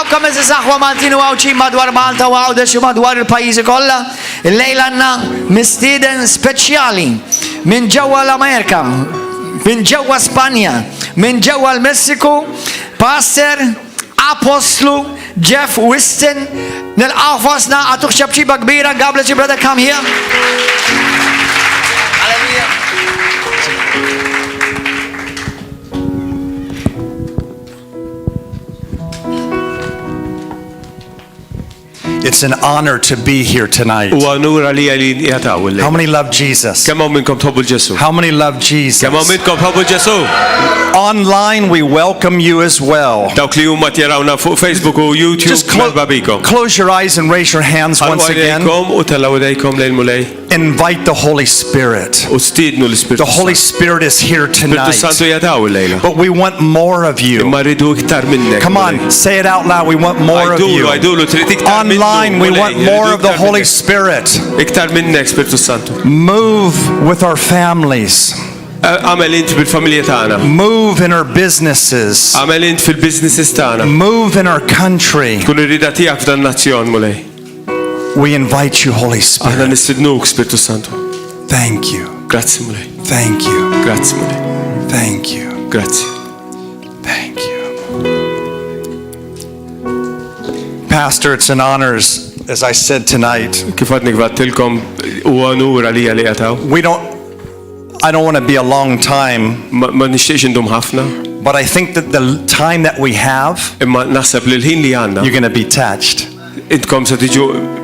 Nitolobkom eżis aħwa Maltin u għawċin madwar Malta u għawdex u madwar il-pajizi kollha. Il-lejla għandna mistieden speċjali minn ġewwa l-Amerika, minn ġewwa Spanja, minn ġewwa l-Messiku, Pastor Apostlu Jeff Whiston, nilqgħu fostna għatuh xabċiba kbira. God bless you, brother. Come here. Hallelujah. It's an honor to be here tonight. How many love Jesus? How many love Jesus? Online, we welcome you as well. Just close your eyes and raise your hands once again. Invite the Holy Spirit. The Holy Spirit is here tonight. But we want more of you. Come on, say it out loud. We want more of you. Online, we want more of the Holy Spirit. Move with our families. Move in our businesses. Move in our country. We invite you, Holy Spirit. Thank you. Thank you. Thank you. Thank you. Pastor, it's an honor, as I said tonight. I don't want to be a long time, but I think that the time that we have, you're going to be touched.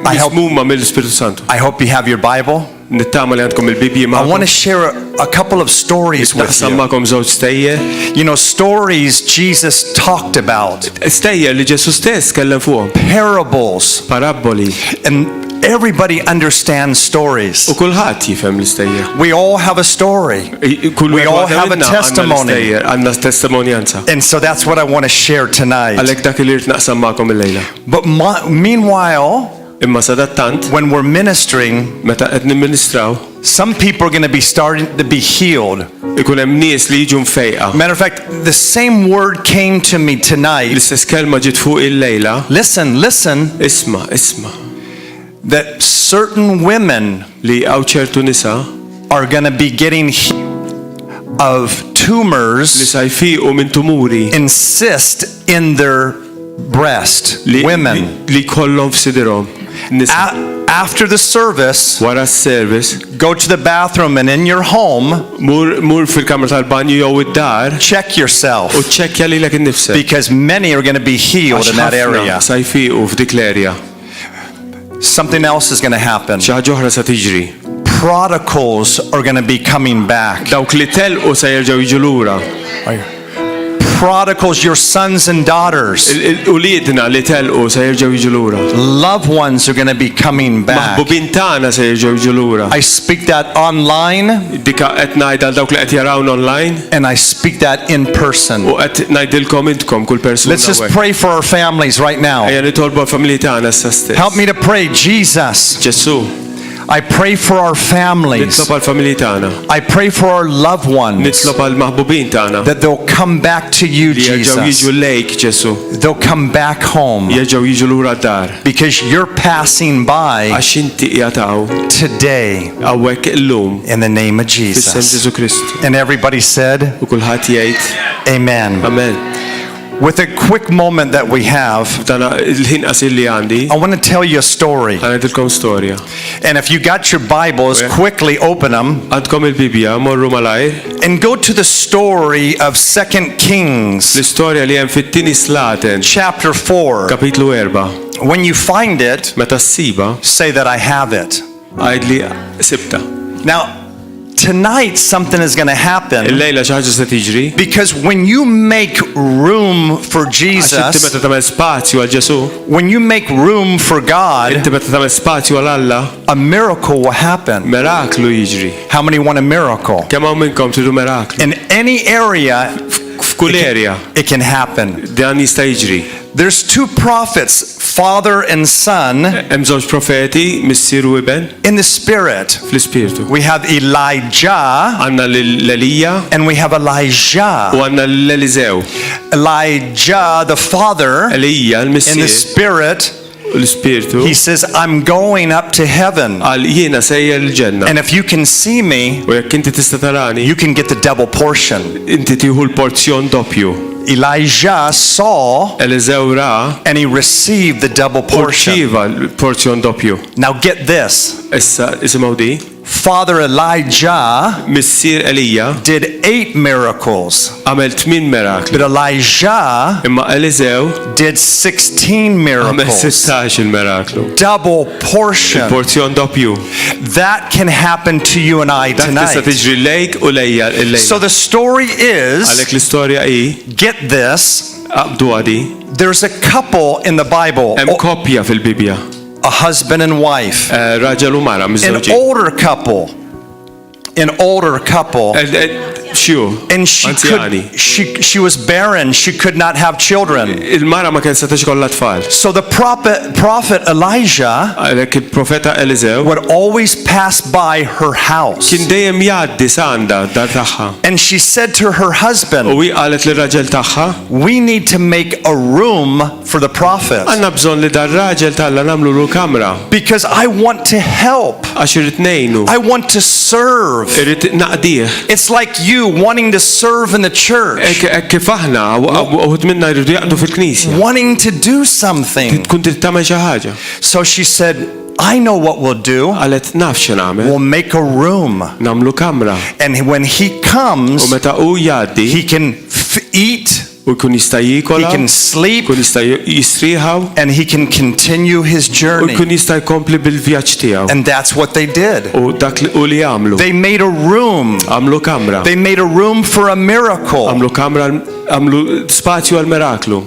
I hope you have your Bible. I want to share a couple of stories with you. You know, stories Jesus talked about. Parables. And everybody understands stories. We all have a story. We all have a testimony. And so that's what I want to share tonight. But meanwhile, when we're ministering, some people are going to be starting to be healed. Matter of fact, the same word came to me tonight. Listen. That certain women are going to be getting healed of tumors in cyst in their breast. Women. After the service, go to the bathroom and in your home, check yourself, because many are going to be healed in that area. Something else is going to happen. Prodigals are going to be coming back. Prodigals, your sons and daughters. Loved ones are going to be coming back. I speak that online, and I speak that in person. Let's just pray for our families right now. Help me to pray. Jesus, I pray for our families. I pray for our loved ones, that they'll come back to you, Jesus. They'll come back home, because you're passing by today, in the name of Jesus. And everybody said, Amen. With a quick moment that we have, I want to tell you a story. And if you got your Bibles, quickly open them and go to the story of 2 Kings, chapter 4. When you find it, say that I have it. Now, tonight something is going to happen, because when you make room for Jesus, when you make room for God, a miracle will happen. How many want a miracle? In any area, it can happen. There's two prophets father and son Hemm żewġ profeti, missier u iben. in the spirit. Fl-ispirtu. We have Elijah Għandna l-Elija and we have Elijah. u għandna l-Elisew. Elijah, the father, Elija, in the l-missier, spirit, l-ispirtu. he says, I'm going up to heaven. Għal jiena sejjer l-ġenna. And if you can see me, U jekk inti tista' tarani, you can get the double portion. inti tieħu l-porzjon doppju. Elijah saw Elisew ra and he received the double portion. porċiva l-porzjon doppju. Now get this. Issa isimgħu di. Father Elijah Missier Elija did 8 miracles, għamel 8 mirakli. but Elijah Imma Elisew did 16 għamel miracles. 16 il-miraklu. Double portion. Porzjon doppju. That can happen to you and I Dak tista' tonight. tiġri lejk u lejja So l-lejla. the story is, Għalhekk l-istorja hi get this, qabdu għadi. there's a couple in the Bible, Hemm koppja fil-Bibja. a husband and wife, Raġel u mara an miżewġin. older couple, Xju? and she was barren, she could not have children. Il-mara ma kien setax kollha tfal. So the prophet Elijah Għalhekk il-profeta Elisew would always pass by her house. kien dejjem jgħaddi s'għandha dar tagħha. And she said to her husband, U hi qalet lir-raġel tagħha, we need to make a room for the prophet għandna bżonn li dar raġel tagħna nagħmlu lu kamra because I want to help. għax irid ngħinu. I want to serve. Irid naqdih. It's like you wanting to serve in the church, Hekk kif aħna uħud minna jridu jaqdu fil-Knisja. wanting to do something. Tkun trid tagħmel xi ħaġa. So she said, I know what we'll do. Qalet naf xi nagħmel. We'll make a room. Nagħmlu kamra. And when he U comes, meta hu jgħaddi he can eat, u jkun jista' he jikola, can sleep, jkun jista' jistrieħaw, and he can continue his u journey. jkun jista' jkompli bil-vjaġġ tiegħu. And that's what they did. U dak li għamlu. They made a room. Għamlu kamra. They made a room for a miracle. Għamlu kamra, għamlu spazju għal miraklu.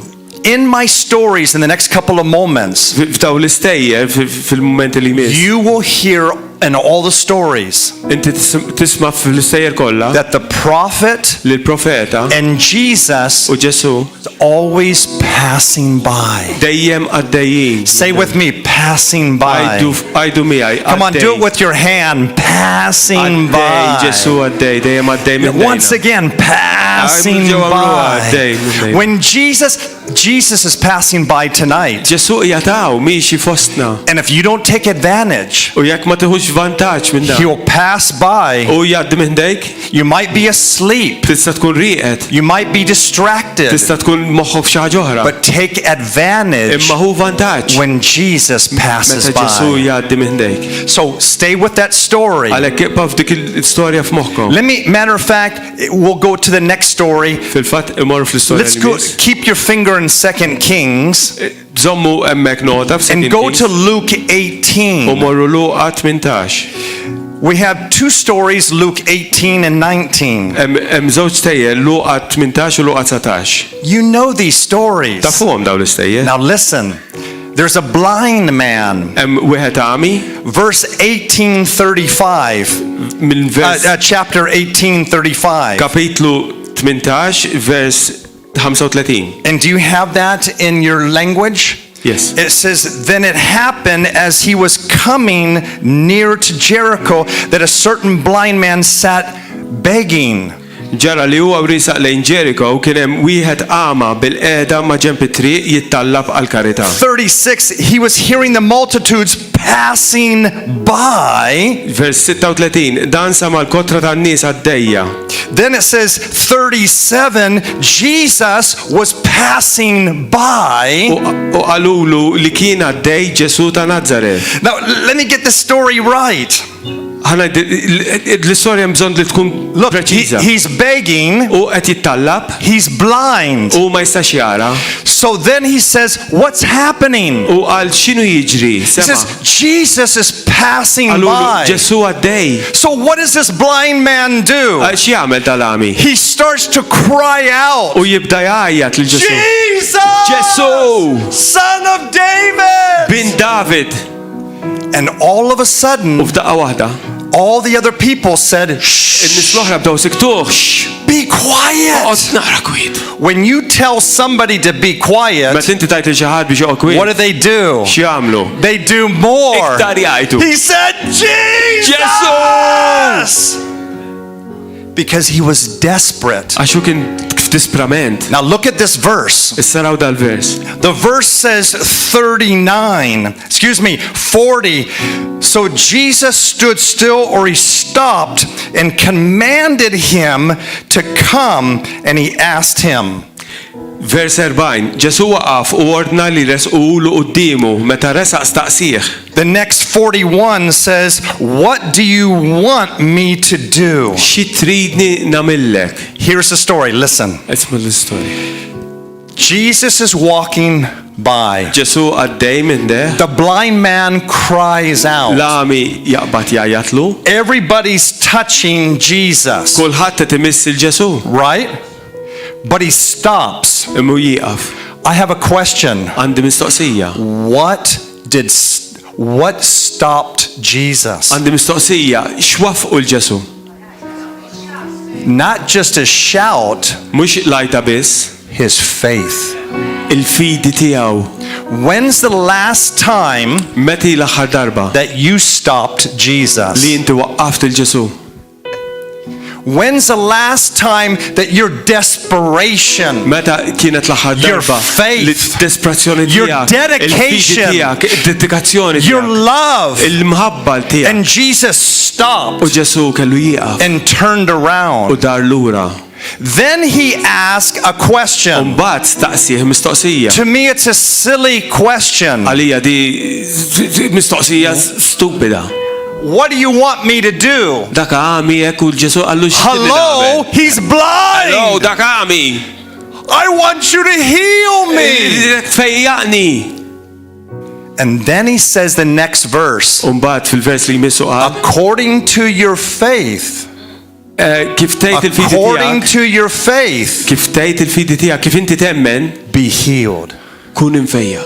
In my stories in the next couple of moments, F'daw l-istejjer fil-momenti li jmiss. you will hear in all the stories Inti tisma' fl-istejjer kollha that the prophet li l-profeta and Jesus u Ġesu is always passing by. dejjem għaddejjin. Say with me, passing by. Għajdu miegħi. Come on, do it with your hand. Passing Għaddej, by. Ġesu għaddej, dejjem għaddej minn Once again, passing by. When Jesus is passing by tonight, Ġesu jataw miexi fostna. and if you don't take advantage, U jekk ma tieħux vantaġġ minn dan. he'll pass by. U jgħaddi minn dejk, You might be asleep. tista' tkun rieqed, You might be distracted. tista' tkun moħħok f'xi ħaġa oħra. But take advantage Imma hu vantaġġ when Jesus passes meta Ġesu by. jgħaddi minn dejk. So stay with that story. Għalhekk ibqa' f'dik il-istorja f'moħħkom. Matter of fact, we'll go to the next story. Fil-fatt imorru fl-istorja Let's li go, miss. keep your finger in 2 Kings Żommu hemmhekk nota and f'Second go Kings to Luke u 18. morru Luqa 18. We have 2 stories, Luke 18 and 19. Hemm żewġ tejjel Luqa 18 u Luqa 19. You know these stories. Tafuhom dawn l-istejjel. Now listen. There's a blind man. Hemm wieħed għami Verse 18:35. minn vers Chapter 18:35. kapitlu 18 vers 35. And do you have that in your language? Yes. It says, then it happened as he was coming near to Jericho that a certain blind man sat begging. Ġara li huwa wrisaq lejn Jericho kien hemm wieħed għama bil-qiegħda ma' ġenb it-triq jittallab għal karità. 36, he was hearing the multitudes passing by. Vers 36, dan sama l-kotra tan-nies għaddejja. Then it says 37, Jesus was passing by. U qalulu li kien għaddej Ġesu ta' Nazaret. Now, let me get the story right. Ħana l-istorja bżonn li tkun preċiża. He's begging. U qed jittallab He's blind. u ma jistax jara. So then he says, what's happening? U qal x'inhu jiġri? He Sema. says, Jesus is passing Qalulu by. Ġesu għaddej. So what does this blind man do? X'i jagħmel tal-għami? He starts to cry out, U jibda jgħajjat lil Ġesu. Jesus! Ġesu! Son of David! Bin David. And all of a sudden, U f'daqqa waħda, all the other people said, In-nies l-oħra bdew siktuh. be quiet. Qod naqra kwiet. When you tell somebody to be quiet, Meta inti tajt il xi ħadd biex joqgħod kwiet. what do? X'jagħmlu? They do more. Iktar jgħidu. He said, Jesus! Because he was desperate. Għax hu kien f'disprament. Now look at this verse. Issa raw dal-vers. The verse says 40. So Jesus stood still, or he stopped, and commanded him to come, and he asked him. Vers 40. Ġesu waqaf u ordna li resqulu quddiemu meta resaq staqsih. The next 41 says, what do you want me to do? Xi tridni nagħmillek? Here's the story. Listen. Isma' l-istorja. Jesus is walking by. Ġesu għaddej minn deh. The blind man cries out. L-għami jaqbad jgħajatlu. Everybody's touching Jesus. Kulħadd qed imiss il-Ġesu. Right? But he stops. Imma jieqaf. I have a question. Għandi mistoqsija. What stopped Jesus? Għandi mistoqsija. X'wafqu l-Ġesu? Not just a shout, Mhux lajta biss. his faith. Il-fidi tiegħu. When's the last time Meti l-aħħar darba that you stopped Jesus? li inti waqqaft il-Ġesu? When's the last time that your desperation, Meta kienet l-aħħar your darba faith, l-desperazzjoni your tiegħek, dedication, il-fidi tiegħek, id-dedikazzjoni your tiegħek, love, il-mħabba tiegħek. and Jesus U stopped Ġesu kellu jieqaf and turned u around? dar lura. Then he asked a question. Mbagħad staqsih mistoqsija. To me, it's a silly question. Għalija di mistoqsija stupida. What do you want me to do? Dak għami jekk u Ġesu għallu Hello, he's blind. Hello, dak għami. I want you to heal me. Fejjaqni. And then he says the next verse. Mbagħad fil-vers li jmissu qal. According to your faith. Kif tgħid il-fidi According tiegħek. to your faith. Kif tgħid il-fidi tiegħek, kif inti temmen, Be healed. kun infejja.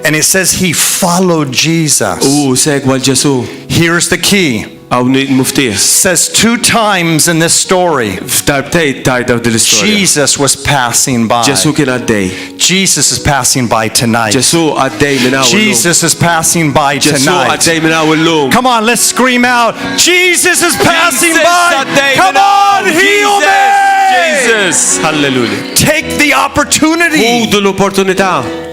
And it says he followed Jesus. U segwa l-Ġesu. Here's the key. Għaw muftiħ. Says 2 times in this story. F'darbtejn tajda dil-istorja. Jesus was passing by. Ġesu kien għaddej. Jesus is passing by tonight. Ġesu għaddej minn hawn. Jesus is passing by Ġesu tonight. għaddej minn hawn illum. Come on, let's scream out. Jesus is passing Jesus by. għaddej Come minn hawn. on, heal me. Jesus. Hallelujah. Take the opportunity. Udu l-opportunità.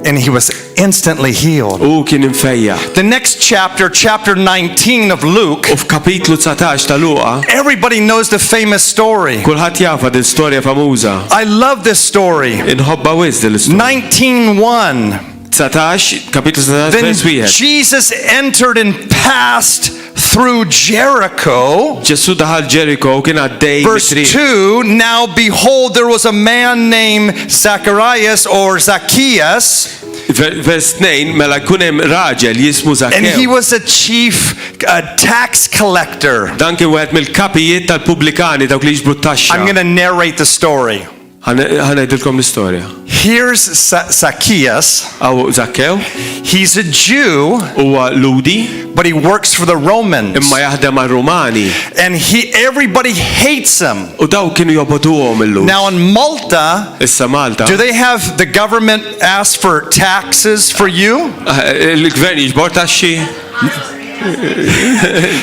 And he was instantly healed. U kien infejja. The next chapter, chapter 19 of Luke, U f'kapitlu 19 ta' Luqa, everybody knows the famous story. kulħadd jafa din storja famuża. I love this story. Inħobba wis din l-istorja. 19:1. 19, kapitlu 19, Then vers wieħed. Jesus entered and passed through Jericho. Ġesu daħal Jericho u kien għaddej Verse mit-triq. 2, now behold, there was a man named Zacharias or Zacchaeus, Vers 2, mela jkun hemm raġel jismu and he Zakkew. was a chief tax collector. Dan kien wieħed mill-kapijiet tal-Pubblikani dawk li jiġbru t-taxxa. I'm going to narrate the story. Ħanejdilkom l-istorja. Here's Zacchaeus. Aw Zakkew He's a Jew, huwa ludi but he works for the Romans. imma jaħdem mar-Rumani. And everybody hates him. U daw kienu jobotuhom illum. Now in Malta, Issa Malta. do they have the government ask for taxes for you? Il-gvern jiġbor taxxi.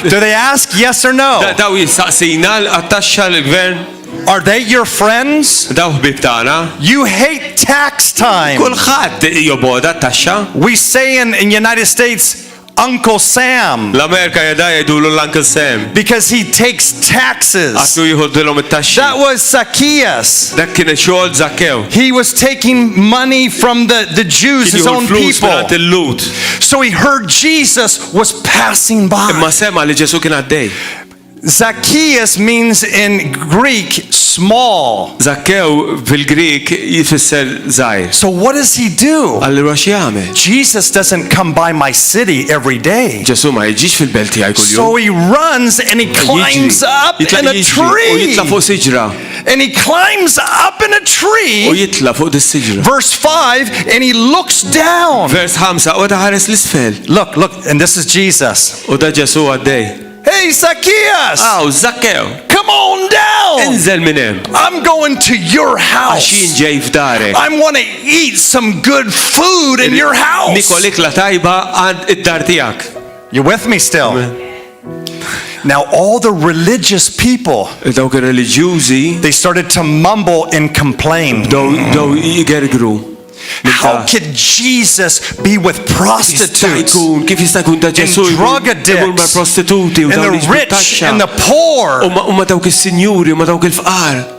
Do they ask yes or no? Daw jistaqsina għat-taxxa l-gvern. Are they your friends? Daw ħbib tagħna. You hate tax time. Kulħadd joboda t-taxxa. We say in United States, Uncle Sam, L-Amerika jada jgħidulu l-Uncle Sam. because he takes taxes. Għaslu jħoddilhom it-taxxi. That was Zacchaeus. Dak kien xogħol Zakkew. He was taking money from the Jews, his own people. il-lut. So he heard Jesus was passing by. Imma sema li Ġesu kien għaddej. Zacchaeus means in Greek small. Zakkew fil-Grik jifisser żgħir. So what does he do? Allura x'jagħmel? Jesus doesn't come by my city every day. Ġesu ma jiġix fil-belt tiegħi kuljum. So he runs and he climbs up in a U tree. jitla fuq siġra. And he climbs up in a U tree. jitla fuq dis-siġra. Verse 5, and he looks down. Vers 5 u da ħares l-isfel. Look, and this is Jesus. U da Ġesu għaddej. Hey, Zacchaeus! Aw, Zakkew, Come on down! inżel minn hemm. I'm going to your Għax jien house. ġej f'darek. I want to eat some good food in your house. Nikol ikla tajba għand id-dar tiegħek. You with me still? Now all the religious people, Dawk ir-reliġjużi they started to mumble and complain. daw jigergru. How could Jesus be with prostitutes Kif jista' jkun ta' Ġesu and drug imur addicts mal-prostituti u and dawn the rich and the poor? U ma dawk is-sinjuri u ma dawk il-fqar.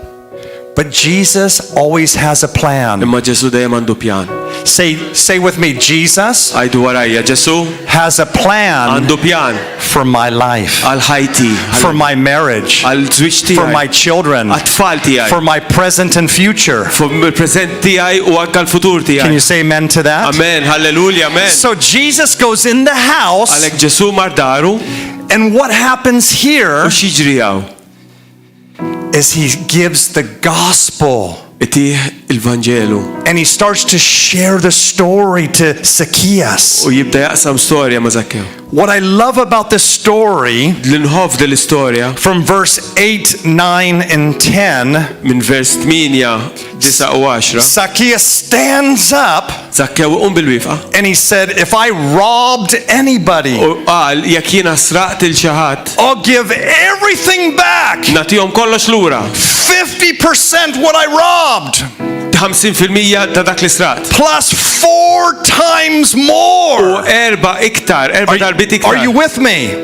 But Jesus always has a plan. Imma Ġesu dejjem għandu pjan. Say with me, Jesus Għajdu warajja, Ġesu has a plan għandu pjan for my life, għal ħajti, for my marriage, għal żwieġ for my tiegħi, children, għat-tfal tiegħi, for my present and future. fuq il-preżent tiegħi u anke l-futur Can you tiegħi. say amen to that? Amen, halleluja, amen. So Jesus goes in the house, Għalhekk Ġesu mar daru and what happens u here x'jiġri hawn? is he gives the gospel. Itih il-Vanġelu And he starts to share the story to Zacchaeus. u jibda jaqsam storja ma' Zakkew. What I love about this story L-inħof dell-istorja from verse 8, 9, and 10, minn vers 8, 9 u 10, Zacchaeus stands up Zakkew qum bil-wifqa and he said, if I robbed anybody, u qal jekk jiena sraqt il xi ħadd I'll give everything back. nagħtihom kollox lura. 50% what I robbed, 50% ta' dak li sraqt. plus 4 times U more. erba' darbit iktar. Are you with me?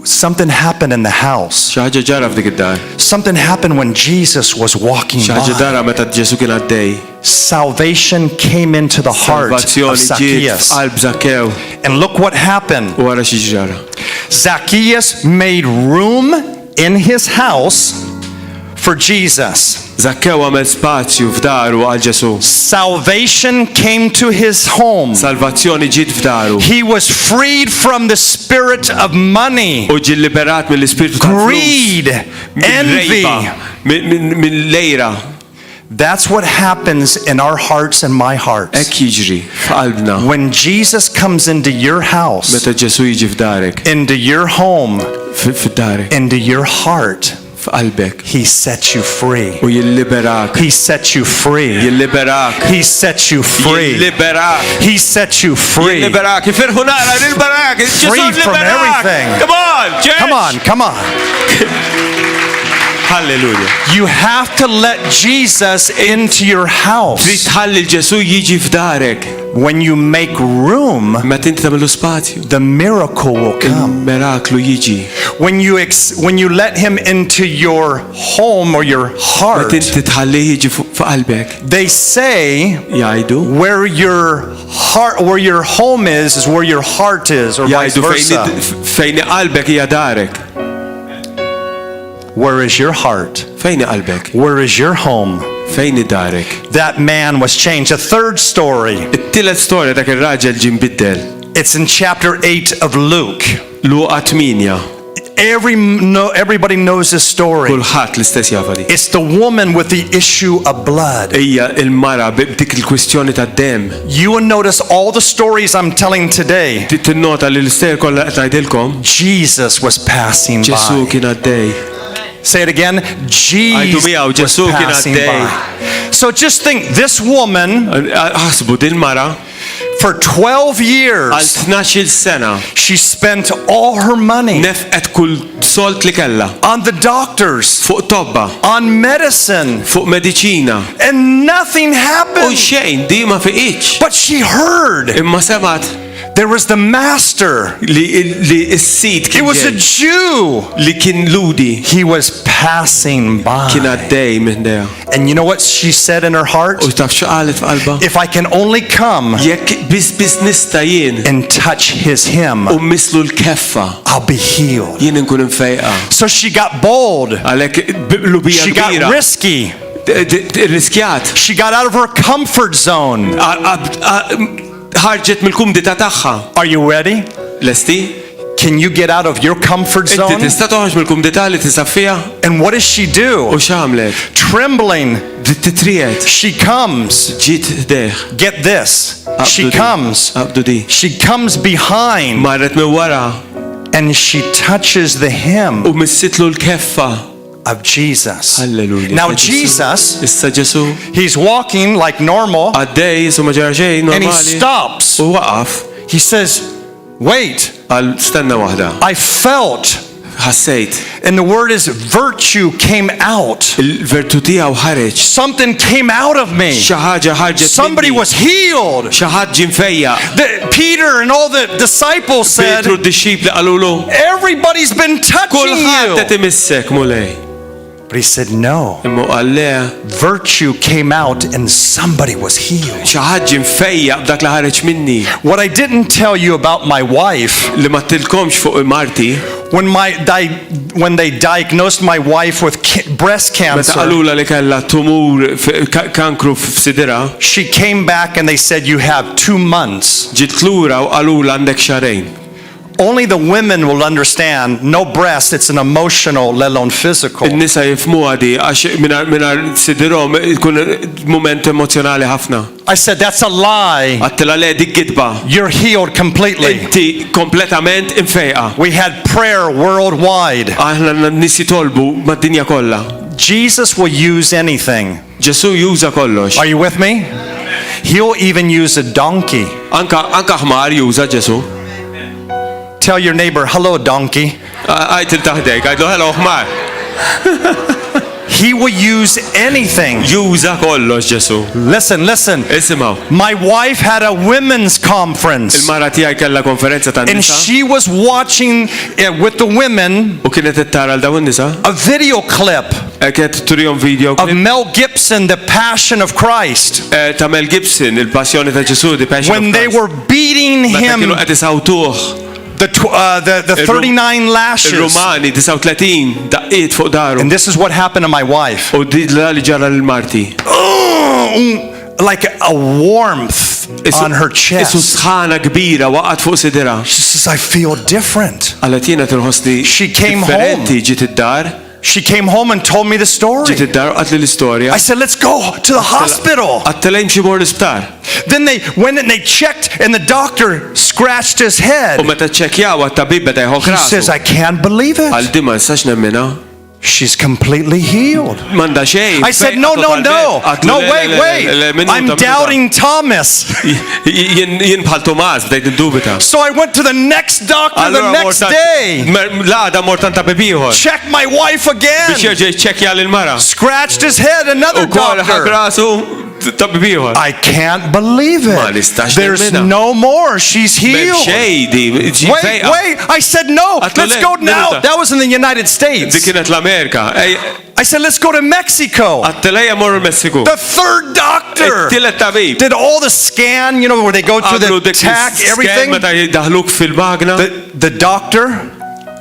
Something happened in the house. Xi ħaġa ġara f'dik id-dar. Something happened when Jesus was walking Xi ħaġa by. dara meta Ġesu kien għaddej. Salvation came into the heart of Salvazzjoni ġiet Zacchaeus. f'qalb Zakkew And look what happened. u wara xi ġara. Zacchaeus made room in his house for Jesus. Zakkew għamel spazju f'daru għal Ġesu. Salvation came to his home. Salvazzjoni ġiet f'daru. He was freed from the spirit of money, U ġie liberat mill-ispirtu ta' greed, envy. mill-lejra. That's what happens in our hearts and my hearts. Hekk jiġri f'qalbna. When Jesus comes into your house, Meta Ġesu jiġi f'darek, into your home, f'darek, into your heart, f'qalbek he sets you free. u jilliberak. He sets you free. Jilliberak. He sets you free. Jilliberak. He sets you free. Jilliberak. Ifirħu nara jilliberak. Free from everything. Come on, church. Come on, come on. Hallelujah. You have to let Jesus into your Trid house. tħalli Ġesu jiġi f'darek. When you make room, Meta inti tagħmlu spazju, the miracle will come. miraklu jiġi. When you let him into your home or your heart, Meta inti tħalli jiġi f'qalbek. they say Jgħidu. where your home is where your heart is, or vice Jgħidu versa. fejn qalbek hija darek. Where is your heart? Fejn qalbek? Where is your home? Fejn darek? That man was changed. A third story. It-tielet storja dak ir-raġel ġie mbiddel. It's in chapter 8 of Luke. Luqa 8. Everybody knows this story. Kulħadd l-istess jafa di. It's the woman with the issue of blood. Hija il-mara b'dik il-kwistjoni tad-demm. You will notice all the stories I'm telling today. Tinnota li l-ister kollha qed ngħidilkom. Jesus was passing Ġesu by. kien għaddej. Say it again. Jesus was Ġesu kien passing għaddej. by. So just think, this woman Ħasbu din mara for 12 għal years 12 sena she spent all her money nefqet kull solt li kellha on the doctors, fuq tobba, on medicine, fuq mediċina. and nothing U happened. xejn di ma fiqitx. But she heard Imma semat there was the master. li s-sit It kien was a ġej, Jew. li kien ludi He was passing kien by. għaddej minn deha. And you know what she said in her heart? U taf x'qalet f'qalba? If I can only come Jekk biss nista' jien and touch his hem, u mislu l-keffa I'll be healed. jien inkun infejqa. So she got bold. Għalhekk lubija She got kbira. risky. Riskjat. She got out of her comfort zone. Ħarġet mill-kumdita tagħha. Are you ready? Lesti? Can you get out of your comfort zone? Inti tista' toħroġ mill-kumdità li tisa' fiha? And what does she do? U x'għamlet? Trembling, Titriet. she comes. Ġiet deħ. Get this. She comes. Abdu di. She comes behind Marret minn wara and she touches the hem u missitlu l-keffa. of Jesus. Hallelujah. Now Jesus, Issa Ġesu he's walking like normal għaddej su ma ġara xejn and he normali. stops. U waqaf He says, wait, għal stenna waħda. I felt, Ħassejt and the word is virtue came out. il-vertu tiegħu ħareġ. Something came out of me. Xi ħaġa ħarġet Somebody minni. was healed. Xi ħadd ġie mfejjaq. Peter and all the disciples said, Petru d-dixxipli qalulu everybody's been touching kulħadd qed you. imissek mulej. But he said, no. Imma qal le Virtue came out and somebody was healed. xi ħadd ġie mfejjaq b'dak li ħareġ minni. What I didn't tell you about my wife, Li ma tilkomx fuq Marti, when they diagnosed my wife with breast meta cancer, qalula li kellha tumur kankru f'sidira, she came back and they said, you have 2 months. ġiet lura u qalula għandek xarejn. Only the women will understand, no breast, it's an emotional, let alone physical. In-nisa jifhmuha di għax mingħajr sidirhom ikun mument emozjonali ħafna. I said, that's a lie. Għattila le dik gidba. You're healed completely. Inti kompletament imfejqa. We had prayer worldwide. Aħna nisi tolbu mad-dinja kollha. Jesus will use anything. Ġesu juża kollox. Are you with me? He'll even use a donkey. Anka ħmar juża Ġesu. Tell your neighbor, hello, donkey. Għajt il-taħdek, għajdu hello ħmar. He will use anything. Juża kollox Ġesu. Listen. Isimgħu. My wife had a women's conference. Il-mara tiegħi kellha konferenza And tan-nisa. she was watching with the women U kienet ittara l dawn nisa. a video clip Kienet turihom video of Mel Gibson, The Passion of Christ. ta' Mel Gibson, il-passjoni ta' Ġesu, the passion When of they Christ. were beating Meta him, kienu qed isawtuh. the 39 lashes. Il-Rumani 39 daqqiet fuq daru. And this is what happened to my wife. U di li ġara l-Marti. Like a warmth on her Isu chest. sħana kbira waqgħet fuq sidira. She says, I feel different. Għalet jiena tilħossni She came differenti. Ġiet id-dar. She came home and told me the story. Ġiet id-dar u qatli l-istorja. I said, let's go to the hospital. Għattelejn xi mor l-isptar. Then they went and they checked and the doctor scratched his head. U meta ċċekkjaw għat-tabib beda jħoħ He says, rasu. I can't believe it. Għal di ma nistax nemmina. She's completely healed. Manda xejn. I said, no, wait. I'm doubting Thomas. Jien bħal Tomas bdejt indubita. So I went to the next doctor the next day. L-għada mortan ta' bebiħor. Checked my wife Biex again. jerġa' jċekkja lil-mara. Scratched his head, another U kol ħak doctor. rasu ta' bebiħor. I can't believe Ma it. nistax There's nemmina. no more. She's healed. Xejdi, Wait. I said, no. Let's go now. That was in the United Dik States. kienet l-Amerika. I said, let's go to Mexico. Għattelejja morru Messiku. The third doctor Tillet tabib. did all the scan, where they go through Għamlu the dik tack, scan everything. meta jiddaħluk fil-magna. The doctor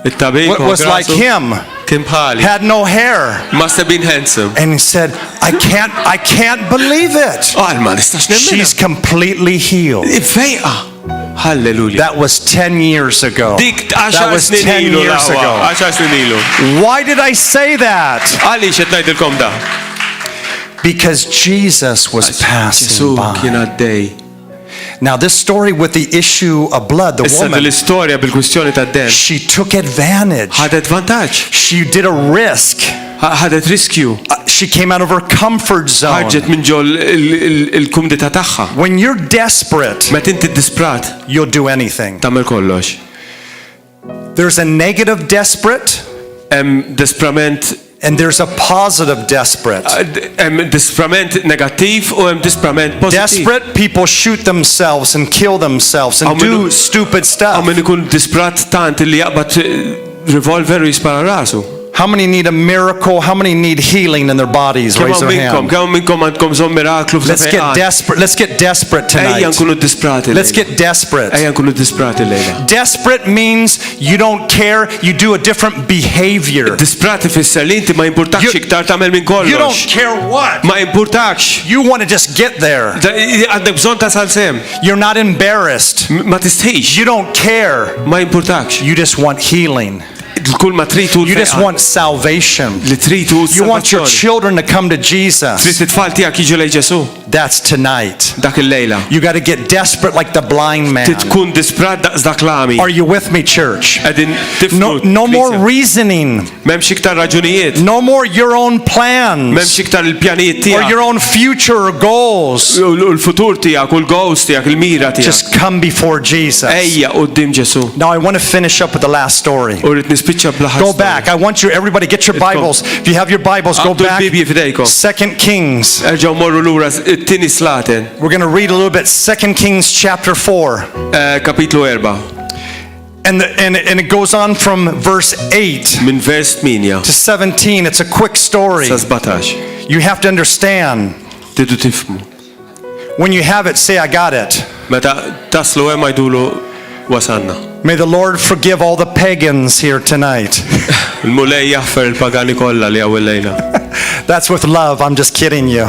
Il-tabib was like him, kien bħali. had no hair. Must have been handsome. And he said, I can't believe it. Għal ma nistax nemmina. She's completely healed. Fejqa. Hallelujah. That was 10 years ago. Dik That 10 was 10 snin ilu years lawa. ago. 10 snin ilu. Why did I say that? Għaliex qed ngħidilkom da? Because Jesus was passing Ġesu kien by. għaddej. Now this story with the issue of blood, the Issa woman, l-istorja bil-kwistjoni tad-dem. she took advantage. Ħadet vantaġġ. She did a risk. Ħadet riskju. She came out of her comfort zone. Ħarġet minn ġol il-kumdita tagħha. When you're desperate, Meta inti disprat, you'll do anything. tagħmel kollox. There's a negative desperate Hemm disprament and there's a positive desperate. hemm disprament negattiv u hemm disprament pożittiv. Desperate people shoot themselves and kill themselves and do stupid stuff. Għamen ikun disprat tant li jaqbad revolver u jispara rasu. How many need a miracle? How many need healing in their bodies? Raise their hand. Let's get desperate. Let's get desperate tonight. Let's get desperate. Desperate means you don't care. You do a different behavior. You don't care what. You want to just get there. You're not embarrassed. You don't care. You just want healing. You just want salvation. You want your children to come to Jesus. That's tonight. You got to get desperate like the blind man. Are you with me, church? No more reasoning. No more your own plans or your own future goals. Just come before Jesus. Now I want to finish up with the last story. Go back. I want you, everybody, get your Bibles. If you have your Bibles, go back. 2 Kings. We're going to read a little bit. 2 Kings chapter 4. And it goes on from verse 8 to 17. It's a quick story. You have to understand. When you have it, say, I got it. May the Lord forgive all the pagans here tonight. That's with love. I'm just kidding you.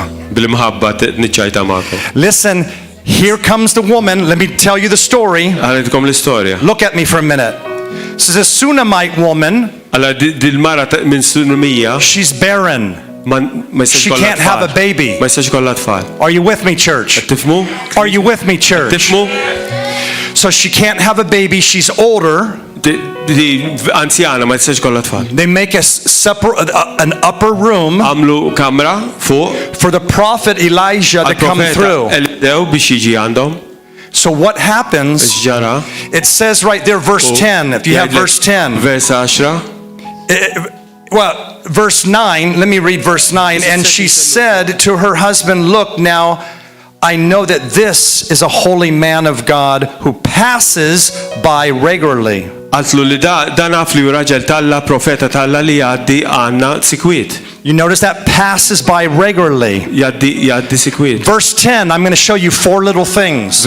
Listen, here comes the woman. Let me tell you the story. Look at me for a minute. This is a Sunamite woman. She's barren. She can't have a baby. Are you with me, church? Are you with me, church? So she can't have a baby. She's older. They make an upper room for the prophet Elijah to come through. So what happens? It says right there, verse 10. If you have verse 10. Well, verse 9. Let me read verse 9. And she said to her husband, look now, I know that this is a holy man of God who passes by regularly. You notice that? Passes by regularly. Verse 10, I'm going to show you 4 little things.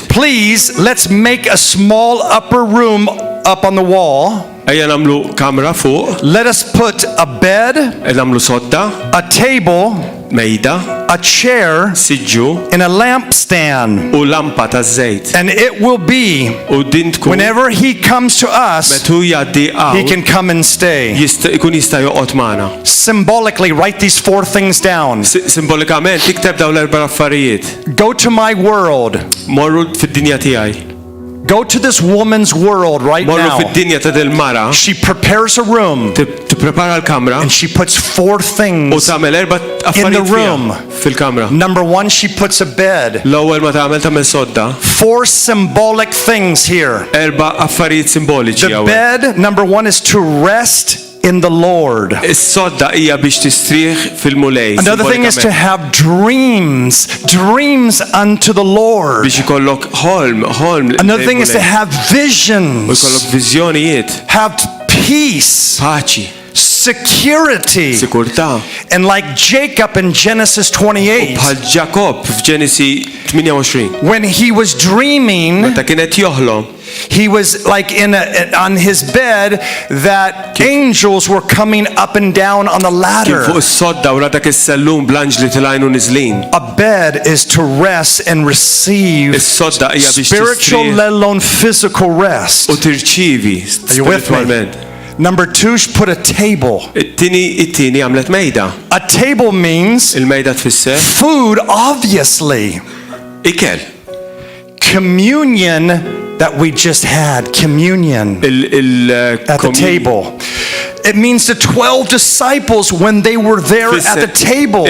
Please, let's make a small upper room up on the wall. Let us put a bed, a table, a chair, and a lampstand. And it will be, whenever he comes to us, he can come and stay. Symbolically, write these 4 things down. Go to my world. Go to this woman's world right now. She prepares a room. And she puts 4 things in the room. Number 1, she puts a bed. 4 symbolic things here. The bed, number 1, is to rest in the Lord. Another thing is to have dreams unto the Lord. Another thing is to have visions, have peace, security, and like Jacob in Genesis 28, when he was dreaming, he was like on his bed that angels were coming up and down on the ladder. A bed is to rest and receive spiritual, let alone physical rest. Are you with me? Number 2, put a table. A table means food, obviously. Communion that we just had. Communion at the table. It means the 12 disciples when they were there at the table.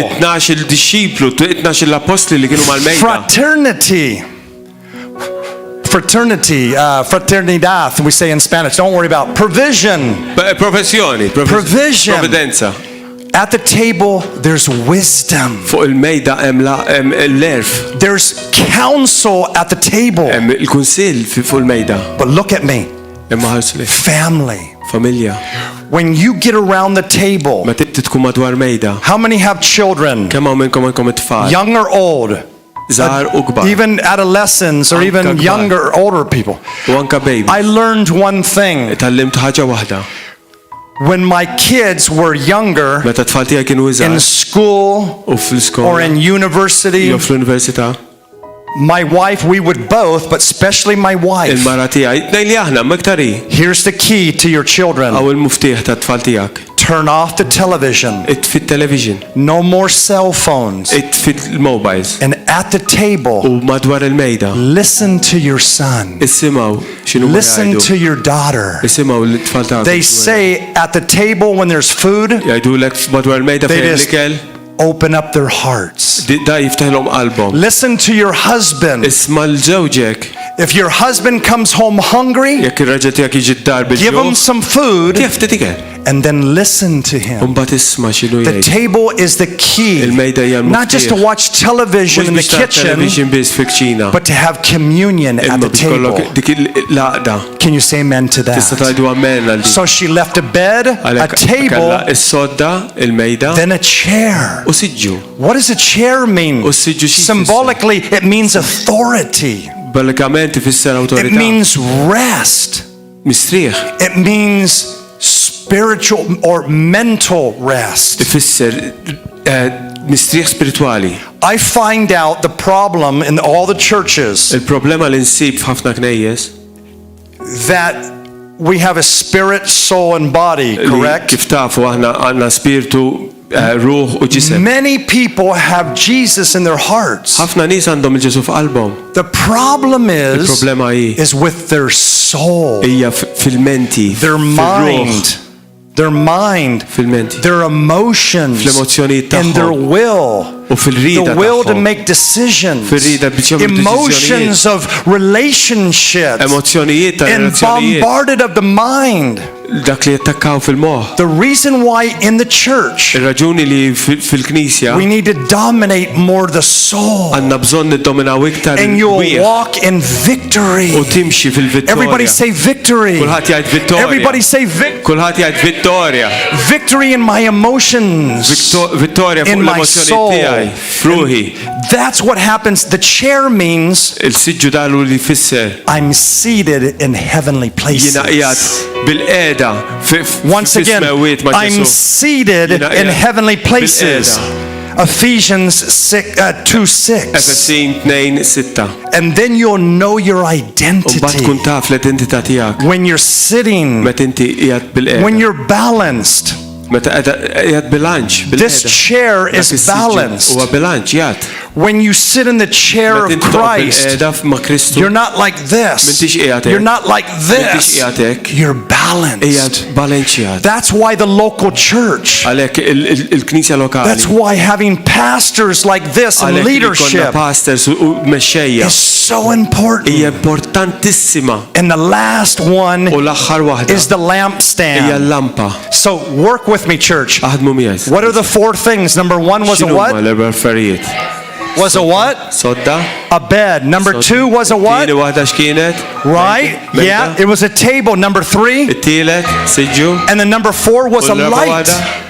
Fraternidad, we say in Spanish. Don't worry about provision. Provision. At the table, there's wisdom. There's counsel at the table. But look at me. Family. Familja. When you get around the table, Ma tkun madwar mejda. how many have children? Kemm hawn minnkom għandkom it-tfal? Young or old? Żgħar u kbar. Even adolescents or even Anka kbar. younger, older people. U anka baby. I learned one thing. Tallimt ħaġa waħda. When my kids were younger, Meta t-tfal tiegħi kienu in iżgħar school u fl-iskola or in university, jew fl-università, my wife, we would both, but especially my wife. il-mara tiegħi tgħid li aħna m'iktar Here's the key to your children. Aw il-muftiħ tat-tfal tiegħek. Turn off the television. Itfit television. No more cell phones. Itfit il-mobiles. And at the table, U madwar il-mejda. listen to your son. Isimgħu x'inhu ma Listen jgħidu. to your daughter. Isimgħu l-tfal tagħkom. They say at the table when there's food, Jgħidulek madwar il-mejda They fejn just- l-ikel. open up their hearts. Da jiftaħilhom qalbhom. Listen to your husband. Isma' l-żewġek. If your husband comes home hungry, Jekk ir-raġel tiegħek jiġi d-dar give him bil-ġuħ. some food Kif titikel? and then listen to him. Mbagħad isma' x'inhu The jgħid. table is the key. Il-mejda hija l-muftiħ. Not just to watch television in the Mhux biex kitchen, television biss fil-kċina. but to have communion at Imma the biex table. kollok dik il-laqda. Can you say amen to Tista' that? tgħidu amen għal dik. So she left a bed, a Għalhekk table, kellha is-sodda, il-mejda then a chair. u siġġu. What does a chair mean? U siġġu xi Symbolically, it means authority. Balikament ifisser It awtorità. means rest. Mistrieħ It means spiritual or mental rest. ifisser mistrieħ spiritwali. I find out the problem in all the churches Il-problema li nsib f'ħafna knejjes that we have a spirit, soul, and body, li correct? kif tafu aħna għandna spiritu, ruħ u ġisem. Many people have Jesus in their hearts. Ħafna nies għandhom il-Ġesu f'qalbhom. The problem Il-problema hi is with their soul, hija fil-menti, their fil-ruħ, mind, fil-menti, their emotions, fl-emozzjonijiet and their tagħhom will. u fil-rida The will to tagħhom. make decisions, Fil-rida biex jagħmlu emotions of relationships, Emozzjonijiet ta' and relazzjonijiet. bombarded of the mind. Dak li jattakkaw fil-moħħ. The reason why in the church Ir-raġuni li fil-Knisja we need to dominate more the soul, għandna bżonn niddominaw iktar and you'll il-wieħ walk in victory. u timxi Everybody fil-vittorja. say victory. Kulħadd jgħid vittorja. Everybody say victory. Kulħadd jgħid vittorja. Victory in my emotions. Vittorja fuq In my soul. l-emozzjoni tiegħi. Fruħi. That's what happens. The chair means Il-siġġu dalu li fisser. I'm seated in heavenly Jiena qiegħed places. bil-qiegħda Once again, fis-smewiet ma' I'm Ġesu. seated Jiena in qiegħed heavenly places. Ephesians 2:6. Efesin 2:6. And then you'll know your U mbagħad identity. tkun taf l-identità tiegħek. When you're sitting, Meta inti qiegħed bil-qiegħda. when you're balanced. Meta qiegħed bilanċ. This chair is balanced. Huwa bilanċ jgħid. When you sit in the chair Meta of inti Christ, bil-qiegħda ma' Kristu. you're not like this. M'intix qiegħed hekk. You're not like M'intix this. qiegħed hekk. You're balanced. Qiegħed balanċjat. That's why the local church, Għalhekk il-Knisja lokali. that's why having pastors like this and Għalhekk li konna leadership pastors u mexxejja is so important. hija importantissima. And the last one U l-aħħar waħda is the hija lampstand. l-lampa. So work with me, church. Aħdmu miegħek. What are the four things? Number one was a X'inhuma what? l-erba' affarijiet? Was a what? Sodda. A bed. Number two was a what? Tieni waħda x'kienet? Right? Mejda. Yeah, it was a table. Number three. It-tielet siġġu. And then number four was U a l-erba' light. waħda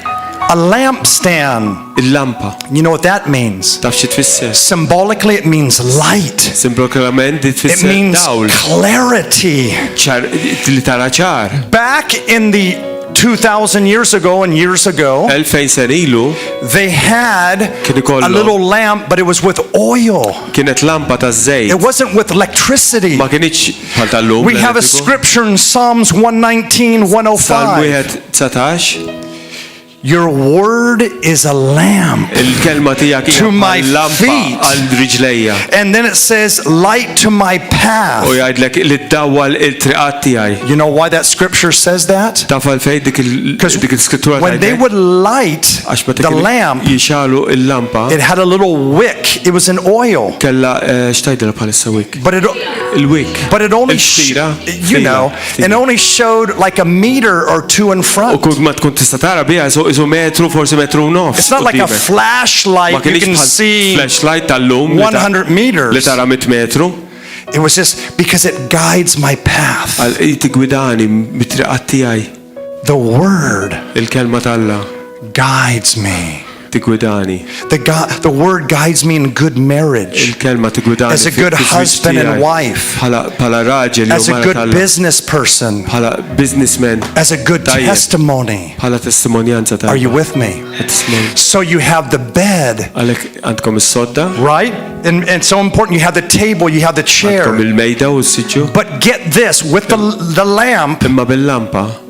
A lampstand. il-lampa. You know what that means? Taf xi tfisser? Symbolically, it means light. Simbolikament di It tfisser means dawl. clarity. ċar li tara ċar. Back in the 2,000 years ago and years ago, 2000 sen ilu they had Kien ikollhom. a little lamp, but it was with oil. kienet lampa ta' żejt. It wasn't with electricity. Ma kienx bħal tal-lum. We have a l-elettriku. scripture in Psalms 119, Salm 105. wieħed 19. Your word is a lamp Il-kelma tiegħek hija to my bħal lampa feet. għal riġlejja. And then it says light to my path. U jgħidlek li ddawwal il-triqat tiegħi. You know why that scripture says that? Taf għalfejn dik il-skrittura When they tgħidlek? would light Għax meta the kien lamp, jixalu il-lampa it had a little wick. It was in oil. kella x'tgħidilha bħalissa wik. But it only Il-ftira, you know, it only showed like a meter or two in U front. kull ma tkun tista' tara biha isu metru forsi metru u nofs. It's not like a qudiebek. Ma flashlight you kienx can bħal see flashlight tal-lum 100 li meters. tara 100 metru. It was just because it guides my path. Għal tigwidani mit-triqat tiegħi. The word il-kelma tal-Alla guides me. tigwidani. The word guides me in good marriage. Il-kelma tigwidani As a good husband and wife. Bħala raġel As a good business person. bħala businessman. As a good testimony. Bħala testimonjanza ta' Are you with me? So you have the bed. Għalek għandkom is-sodda. Right? And so important, you have the table, you have the chair. Għandkom il-mejda u s-siġġu. But get this, with the lamp, Imma bil-lampa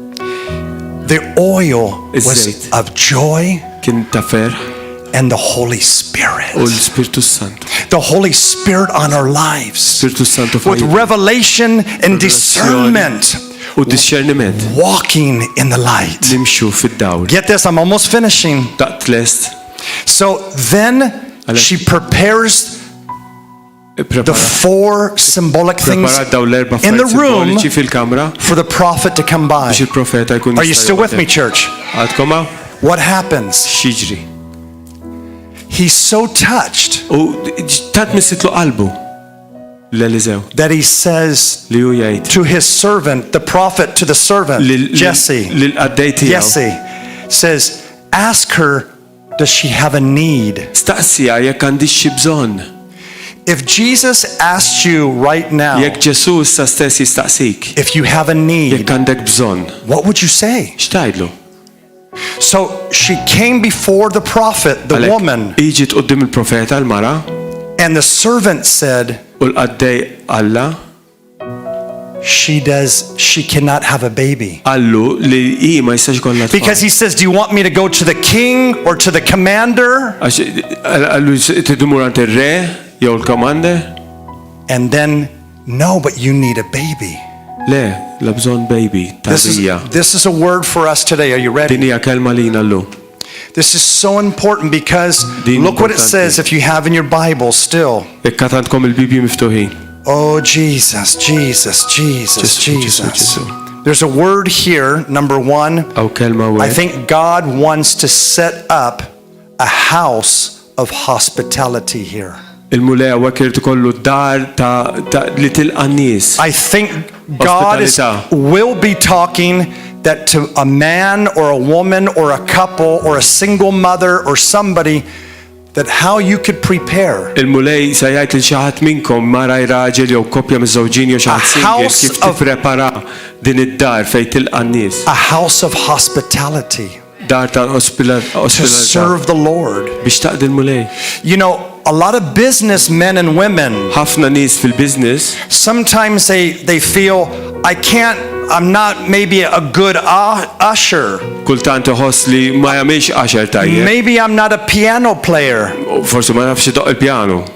the oil was of joy kien ta' ferħ and the Holy Spirit. u l-Spiritu Santu. The Holy Spirit on our lives. Spiritu Santu With revelation and discernment. u discerniment. Walking in the light. Nimxu fid-dawl. Get this, I'm almost finishing. Daqt lest. So then she prepares the four symbolic things in the room for the prophet to come by. Are you still with me, church? What happens? He's so touched that he says to his servant, the prophet to the servant, Jesse, says, ask her, does she have a need? If Jesus asked you right now, if you have a need, what would you say? So she came before the prophet, the woman, and the servant said, she cannot have a baby. Because he says, do you want me to go to the king or to the commander? And then, no, but you need a baby. This is a word for us today. Are you ready? This is so important because look what it says if you have in your Bible still. Oh, Jesus, Jesus, Jesus, Jesus. There's a word here, number one. I think God wants to set up a house of hospitality here. I think God will be talking that to a man or a woman or a couple or a single mother or somebody, that how you could prepare a house of hospitality to serve the Lord. You know, a lot of businessmen and women, sometimes they feel, I'm not maybe a good usher. Maybe I'm not a piano player.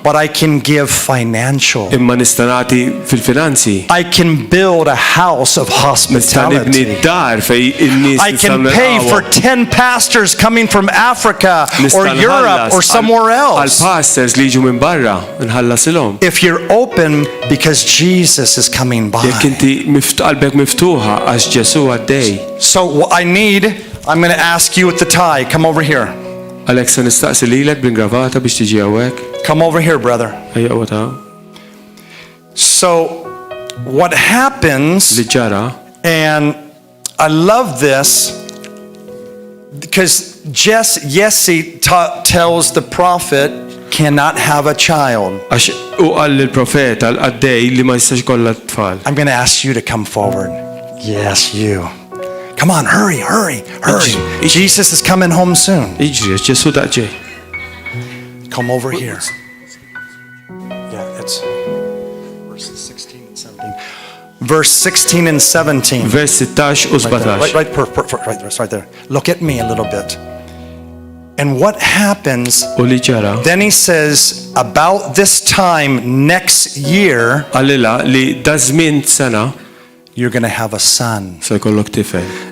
But I can give financial. I can build a house of hospitality. I can pay for 10 pastors coming from Africa or Europe or somewhere else. If you're open because Jesus is coming by. So I'm going to ask you with the tie. Come over here. Come over here, brother. So what happens, and I love this, because Jesse tells the prophet cannot have a child. I'm going to ask you to come forward. Yes, you. Come on, hurry. Jesus is coming home soon. Come over here. Yeah, it's verses 16 and 17. Verse 16 and 17. Right there. Look at me a little bit. And what happens, then he says, about this time next year, you're going to have a son.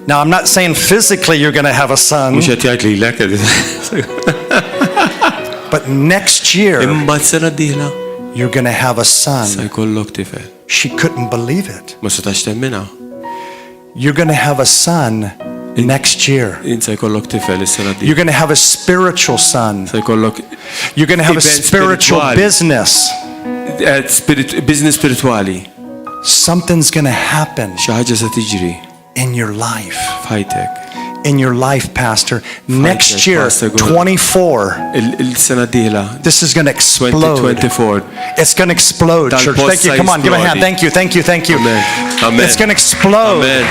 Now, I'm not saying physically you're going to have a son. But next year, you're going to have a son. She couldn't believe it. You're going to have a son next year. You're going to have a spiritual son. You're going to have a spiritual business. Something's going to happen in your life. F'ħajtek. In your life, Pastor. Next year, 24. This is going to explode. 2024. It's going to explode, church. Thank you. Come on, give a hand. Thank you, thank you, thank you. Amen. Amen. It's going to explode. Amen.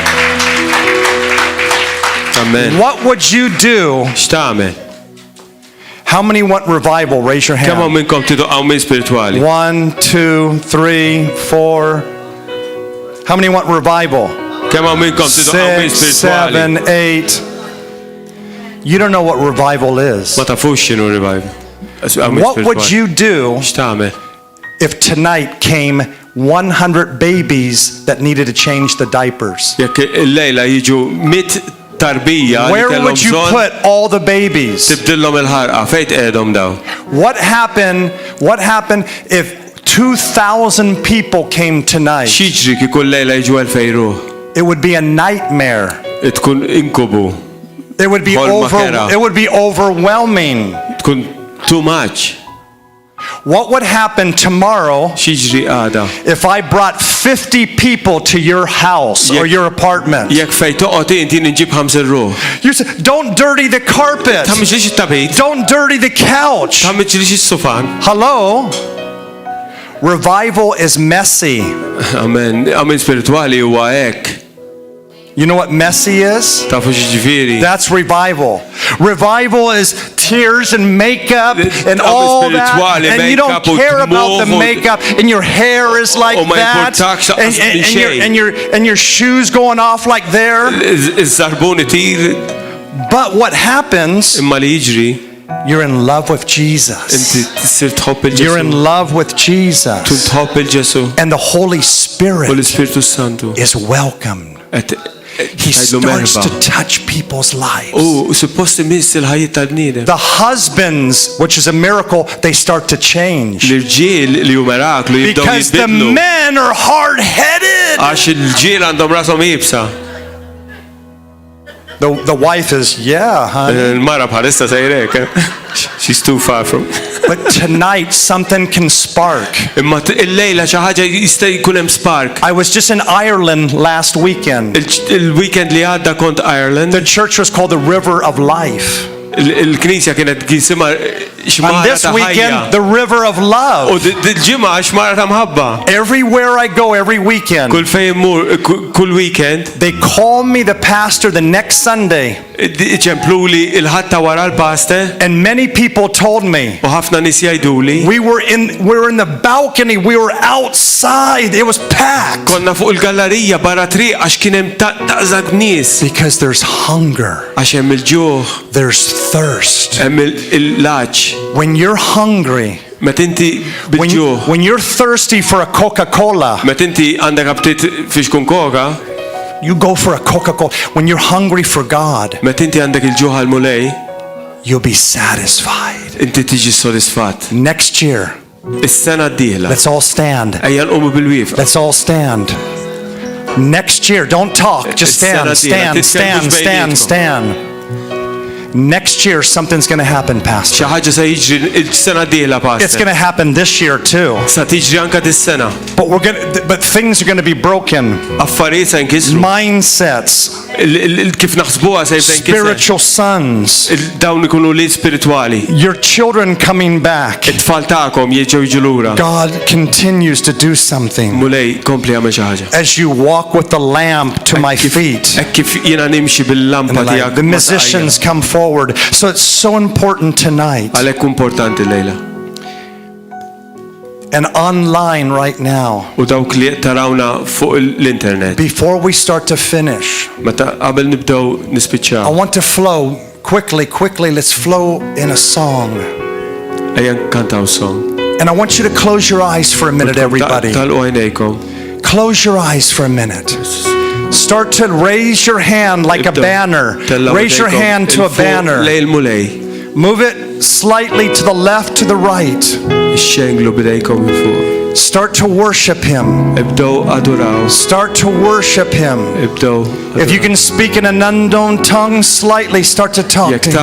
Amen. What would you do? X'tagħmel? How many want revival? Raise your hand. Kemm hawn minnkom tidduqgħu minn spirituali? 1, 2, 3, 4. How many want revival? Kemm hawn minnkom tidduqgħu minn 6, spirituali? 7, 8. You don't know what revival is. Ma tafux x'inhu revival. What would you do X'tagħmel? if tonight came 100 babies that needed to change the diapers? Jekk illejla jiġu 100 tarbija. Where would you put all the babies? Tibdillhom il-ħarqa fejn qiegħdhom daw. What happened if 2,000 people came tonight? X'jiġri kieku llejla jiġu 2000 ruħ? It would be a nightmare. Tkun inkubu. It would be overwhelming. Tkun too much. What would happen tomorrow X'jiġri għada? if I brought 50 people to your house or your apartment? Jekk fejn toqgħod inti nġib 5 ruħ. You say, don't dirty the carpet. Tagħmilx it-tapit. Don't dirty the couch. Tagħmilx is-sufan. Hello? Revival is messy. Amen. Amen spirituali huwa hekk. You know what messy is? Tafu x'ġifieri? That's revival. Revival is tears and makeup and all that, and you don't care about the makeup, and your hair is like that, and your shoes going off like there. But what happens? You're in love with Jesus. You're in love with Jesus. And the Holy Spirit is welcomed. He starts to touch people's lives. The husbands, which is a miracle, they start to change. Because the men are hard-headed. The wife is, yeah, honey. She's too far from. But tonight something can spark. I was just in Ireland last weekend. The church was called the River of Life. And this weekend, the River of Love. Everywhere I go, every weekend, they call me the pastor the next Sunday. And many people told me, we were in the balcony, we were outside, it was packed. Because there's hunger. There's thirst. When you're hungry, when you're thirsty for a Coca-Cola, you go for a Coca-Cola. When you're hungry for God, you'll be satisfied. Next year, let's all stand. Let's all stand. Next year, don't talk, just stand. Next year, something's going to happen, Pastor. It's going to happen this year too. But things are going to be broken. Mindsets. Spiritual sons. Your children coming back. God continues to do something. As you walk with the lamp to my feet. The musicians come forward. So it's so important tonight. And online right now. Before we start to finish, I want to flow quickly. Let's flow in a song. And I want you to close your eyes for a minute, everybody. Close your eyes for a minute. Start to raise your hand like a banner. Raise your hand to a banner. Move it slightly to the left, to the right. Start to worship Him. Start to worship Him. If you can speak in an unknown tongue, slightly start to talk to Him.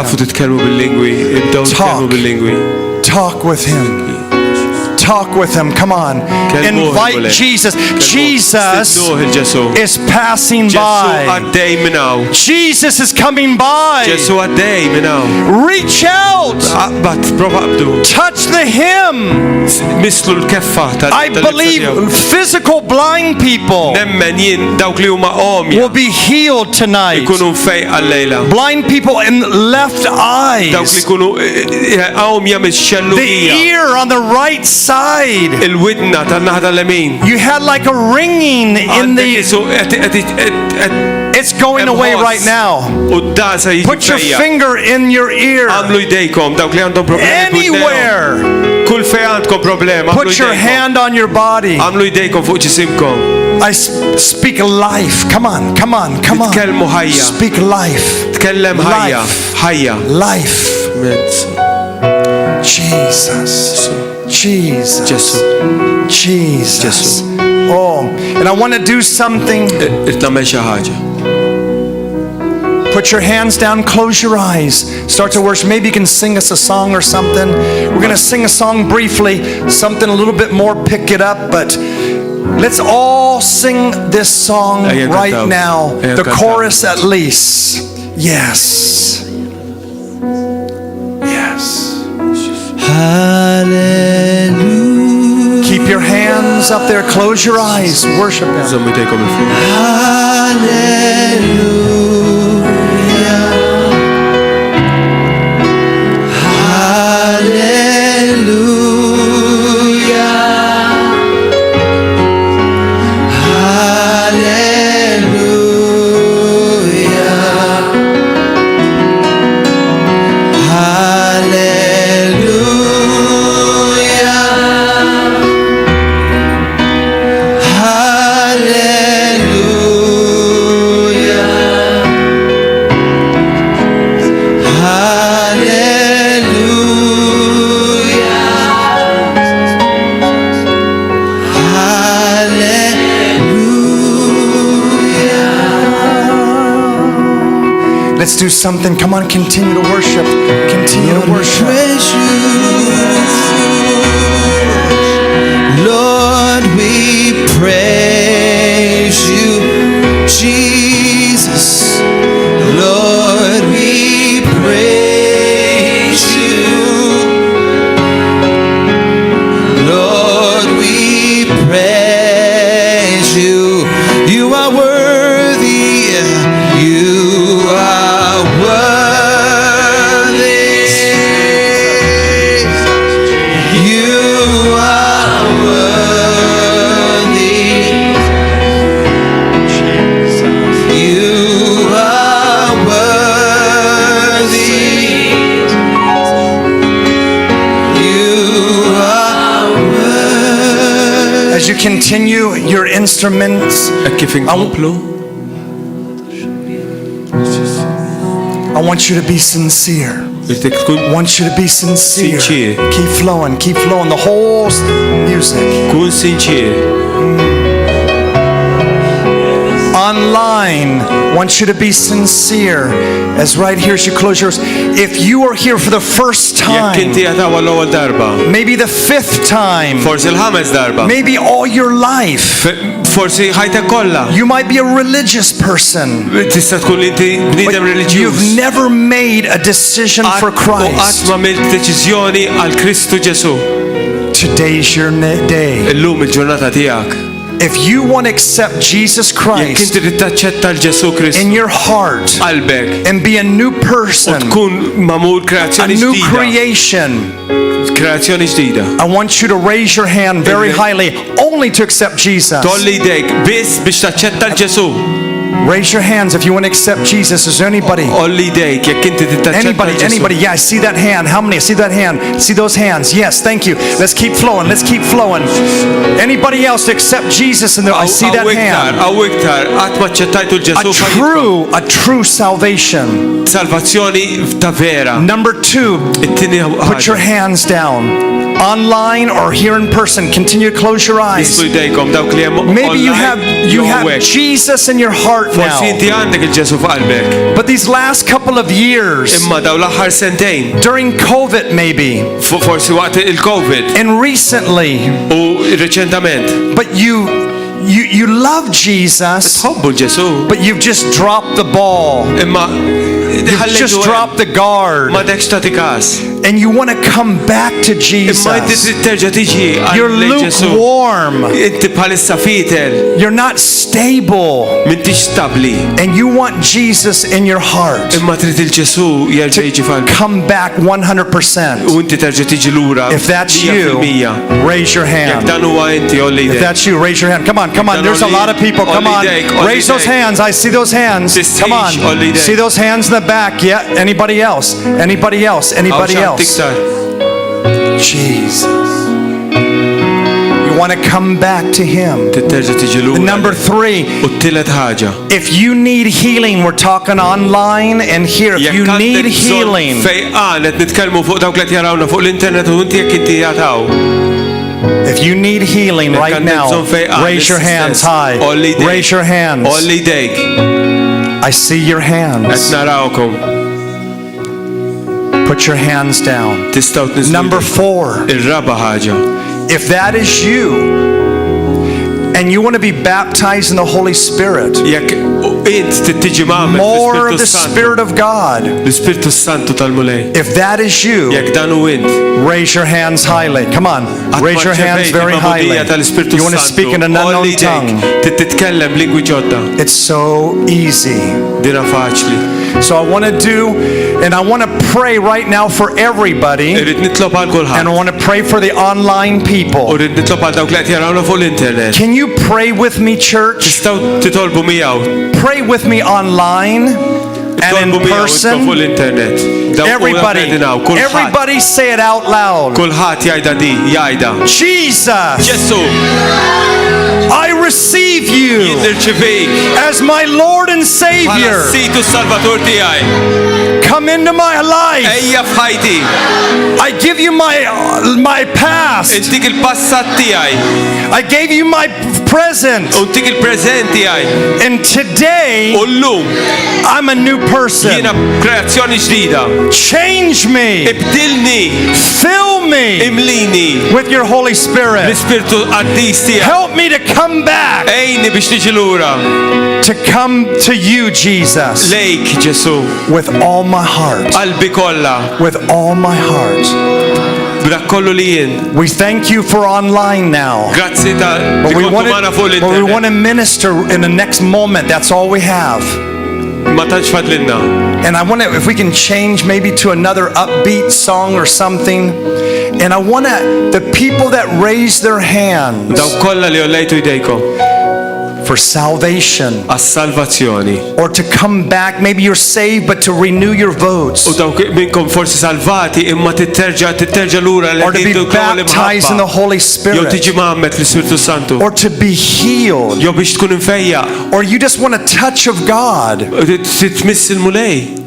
Talk with Him. Talk talk with him. Come on. Invite Jesus. Jesus is passing by. Jesus is coming by. Reach out. Touch the hem. I believe physical blind people will be healed tonight. Blind people in left eyes. The ear on the right side. You had like a ringing in the... It's going away right now. Put your finger in your ear. Anywhere. Put your hand on your body. I speak life. Come on, come on, come on. Speak life. Life. Jesus. Jesus. Jesus. Oh, and I want to do something. Put your hands down, close your eyes, start to worship. Maybe you can sing us a song or something. We're going to sing a song briefly, something a little bit more, pick it up, but let's all sing this song right now. The chorus at least. Yes. Yes. Hallelujah. Keep your hands up there, close your eyes, worship Him. Hallelujah. Let's do something. Come on, continue to worship. Continue to worship. Lord, we praise you, Jesus. Lord, we praise you. Lord, we praise you. You are worthy. You are worthy. You are worthy. You are worthy. You are worthy. As you continue your instruments, I want you to be sincere. I want you to be sincere. Keep flowing, keep flowing. The whole music. Online, I want you to be sincere. As right here, as you close yours. If you are here for the first time, maybe the fifth time, maybe all your life, you might be a religious person, but you've never made a decision for Christ. Today's your day. If you want to accept Jesus Christ in your heart and be a new person, a new creation, I want you to raise your hand very highly only to accept Jesus. Raise your hands if you want to accept Jesus. Is there anybody? Anybody? Yeah, I see that hand. How many? I see that hand. See those hands. Yes, thank you. Let's keep flowing. Let's keep flowing. Anybody else to accept Jesus in there? I see that hand. A true salvation. Number 2, put your hands down. Online or here in person, continue to close your eyes. Maybe you have Jesus in your heart heart now. Forsi inti għandek il-Ġesu f'qalbek. But these last couple of years, Imma daw l-aħħar sentejn, during COVID maybe, forsi waqt il-COVID and recently, u reċentament, but you love Jesus, tħobbu l-Ġesu, but you've just dropped the ball. imma You've just dropped the guard. ma dekx tagħti każ. And you want to come back to Jesus. Imma inti trid terġa' tiġi You're għal Ġesu. lukewarm. Inti bħalissa fitel, You're not stable. m'intix stabbli. And you want Jesus in your heart. Imma trid il-Ġesu jerġa' jiġi f'qalbek. Come back 100%. U inti terġa' tiġi lura. If that's you, 100%. raise your Jekk hand. dan huwa inti olli If jdejk. that's you, raise your hand. Come on, come on. There's a lot of people. Come on. Raise those hands. I see those hands. Come on. See those hands in the back. Yeah. Anybody else? Anybody else? Anybody Għaw else? tiktar. Jesus. You want to come back to Him. Titterġa' tiġi lura. Number 3. U t-tielet ħaġa. If you need healing, we're talking online and here. If you need healing, fejqan qed nitkellmu fuq dawk li qed jarawna fuq l-internet u inti jekk inti jataw. if you need healing right now, raise your hands high. Raise your hands. Olli dejk. I see your Qed hands. narawkom. Put your hands down. Tistgħu tniżlu. Number 4. Ir-raba ħaġa. If that is you, and you want to be baptized in the Holy Spirit, Jekk int tiġi magħmel more of fl-Ispirtu the Santu. Spirit of God, L-Ispirtu Santu tal-Mulej. if that is you, Jekk dan hu int. raise your hands highly. Come on, raise your hands very highly. You want to speak in an unknown tongue. Titkellem lingwi ġodda. It's so easy. Dira faċli. So I want to do, and I want to pray right now for everybody, Irrid nitlob għal and I kulħadd. want to pray for the online U people. rrid nitlob għal dawk li qed jarawna fuq l-internet. Can you pray with me, church? Tistgħu titolbu miegħu. Pray with me online and in Tolbu miegħu fuq person. l-internet. Dawk u Everybody, dawk kulħadd. everybody say it out loud. Kulħadd jgħidha di, jgħidha. Jesus, Ġesu, I receive you nirċivik as my Lord and bħala Savior. situ Salvatur tiegħi. Come into my life. Ejja f'ħajti. I give you my past. Intik il-passat tiegħi. I gave you my present. U ntik il-preżent tiegħi. And today, U llum I'm a new person. jiena kreazzjoni ġdida. Change me. Ibdilni, Fill me imlini with your Holy Spirit. l-Ispirtu qaddis tiegħek. Help me to come back, Ejni biex tiġi lura. to come to you, Jesus, Lejk Ġesu, with all my heart. qalbi kollha, With all my heart. b'dak kollu li jien. We thank you for online now. Grazzi ta' But we tikontu magħna fuq want l-internet. to minister in the next moment. That's all we have. Ma tantx fadlinna. And I want to, if we can change maybe to another upbeat song or something. And I want to, the people that raise their hands Daw kollha li ollejtu jdejkom for salvation għas-salvazzjoni. or to come back, maybe you're saved, but to renew your votes. U dawk minnkom forsi salvati imma titterġa' lura li Or to be tiddu baptized in the Holy Jew Spirit. tiġi magħmed fl-Ispirtu Santu. Or to be healed. Jew biex tkun infejja. Or you just want a touch of God. Titmiss il-mulej.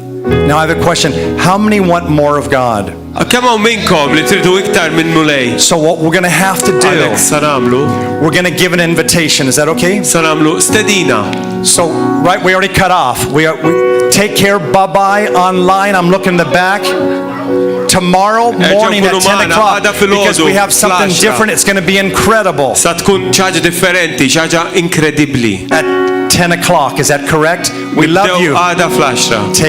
Now I have a question. How many want more of God? Kemm hawn minnkom li tridu iktar minn mulej? So what we're going to have to Għalhekk do, sa nagħmlu, we're going to give an invitation. Is that okay? sa nagħmlu stedina. So, right, we already cut off. We take care. Bye-bye online. I'm looking in the back. Tomorrow morning at 10 o'clock, because we have something different. It's going to be incredible. Sa tkun ċaġa differenti, ċaġa inkredibbli. At 10 o'clock, is that correct? We love Nibdew you. għada fl-10. Take